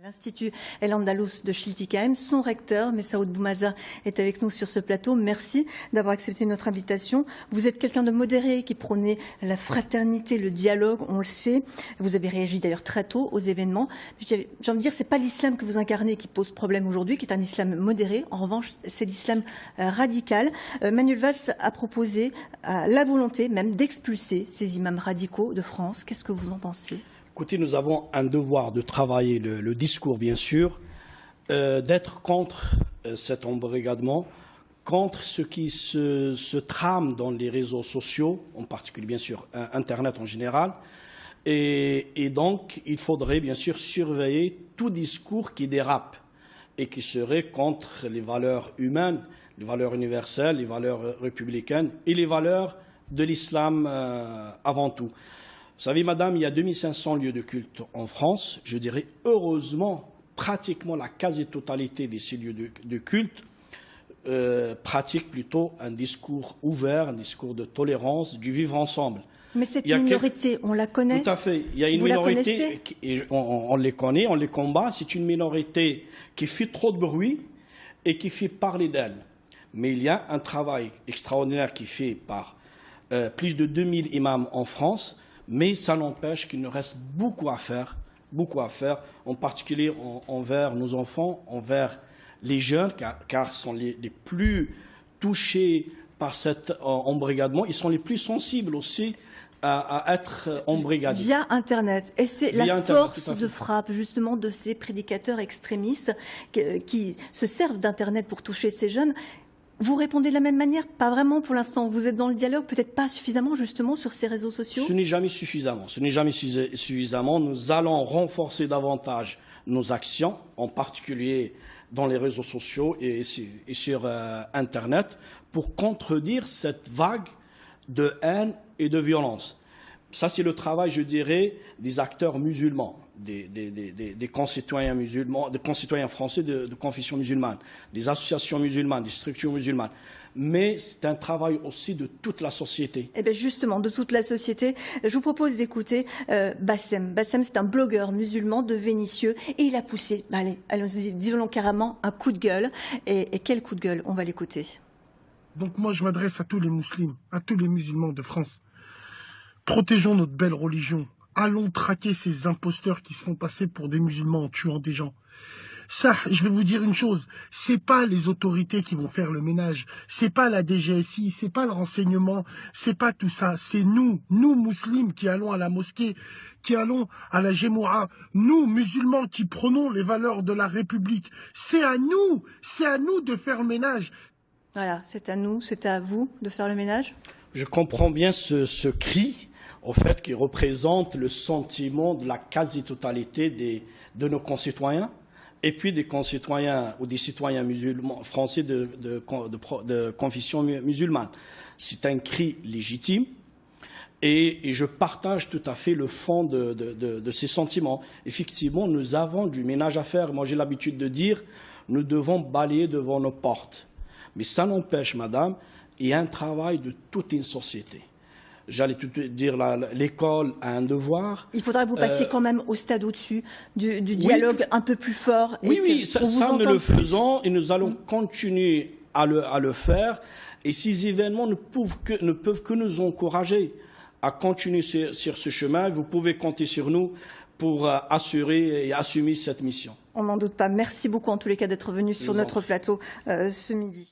L'Institut El Andalous de Chilticaem, son recteur, Messaoud Boumaza, est avec nous sur ce plateau. Merci d'avoir accepté notre invitation. Vous êtes quelqu'un de modéré qui prônait la fraternité, le dialogue, on le sait. Vous avez réagi d'ailleurs très tôt aux événements. J'ai envie de dire, c'est pas l'islam que vous incarnez qui pose problème aujourd'hui, qui est un islam modéré. En revanche, c'est l'islam radical. Manuel Valls a proposé la volonté même d'expulser ces imams radicaux de France. Qu'est-ce que vous en pensez ? Écoutez, nous avons un devoir de travailler le discours, bien sûr, d'être contre cet embrigadement, contre ce qui se trame dans les réseaux sociaux, en particulier, bien sûr, Internet en général. Et donc, il faudrait, bien sûr, surveiller tout discours qui dérape et qui serait contre les valeurs humaines, les valeurs universelles, les valeurs républicaines et les valeurs de l'islam avant tout. Vous savez, madame, il y a 2500 lieux de culte en France. Je dirais, heureusement, pratiquement la quasi-totalité de ces lieux de culte pratiquent plutôt un discours ouvert, un discours de tolérance, du vivre ensemble. Mais cette minorité, on la connaît ? Tout à fait. Il y a une minorité, on les connaît, on les combat. C'est une minorité qui fait trop de bruit et qui fait parler d'elle. Mais il y a un travail extraordinaire qui est fait par plus de 2000 imams en France. Mais ça n'empêche qu'il nous reste beaucoup à faire, en particulier envers nos enfants, envers les jeunes, car ce sont les plus touchés par cet embrigadement. Ils sont les plus sensibles aussi à être embrigadés. Via Internet. Et c'est la force de frappe, justement, de ces prédicateurs extrémistes qui se servent d'Internet pour toucher ces jeunes. Vous répondez de la même manière? Pas vraiment pour l'instant. Vous êtes dans le dialogue, peut-être pas suffisamment justement sur ces réseaux sociaux? Ce n'est jamais suffisant. Ce n'est jamais suffisamment. Nous allons renforcer davantage nos actions, en particulier dans les réseaux sociaux et sur Internet, pour contredire cette vague de haine et de violence. Ça, c'est le travail, je dirais, des acteurs musulmans, des concitoyens musulmans, des concitoyens français de confession musulmane, des associations musulmanes, des structures musulmanes. Mais c'est un travail aussi de toute la société. Eh bien justement, de toute la société. Je vous propose d'écouter Bassem. Bassem, c'est un blogueur musulman de Vénissieux et il a poussé, allez, disons-le carrément, un coup de gueule. Et quel coup de gueule? On va l'écouter. Donc moi, je m'adresse à tous les musulmans, à tous les musulmans de France. Protégeons notre belle religion. Allons traquer ces imposteurs qui se font passer pour des musulmans en tuant des gens. Ça, je vais vous dire une chose, c'est pas les autorités qui vont faire le ménage, c'est pas la DGSI, c'est pas le renseignement, c'est pas tout ça, c'est nous musulmans qui allons à la mosquée, qui allons à la Gémoura, nous musulmans qui prenons les valeurs de la République. C'est à nous de faire le ménage. Voilà, c'est à nous, c'est à vous de faire le ménage. Je comprends bien ce cri, en fait, qui représente le sentiment de la quasi-totalité de nos concitoyens, et puis des concitoyens ou des citoyens musulmans français de confession musulmane. C'est un cri légitime, et je partage tout à fait le fond de ces sentiments. Effectivement, nous avons du ménage à faire. Moi, j'ai l'habitude de dire, nous devons balayer devant nos portes. Mais ça n'empêche, madame, il y a un travail de toute une société. J'allais tout dire, l'école a un devoir. Il faudra que vous passiez quand même au stade au-dessus du dialogue un peu plus fort. Oui, ça nous le faisons et nous allons continuer à le faire. Et ces événements ne peuvent que nous encourager à continuer sur ce chemin. Vous pouvez compter sur nous pour assurer et assumer cette mission. On n'en doute pas. Merci beaucoup en tous les cas d'être venu sur notre plateau ce midi.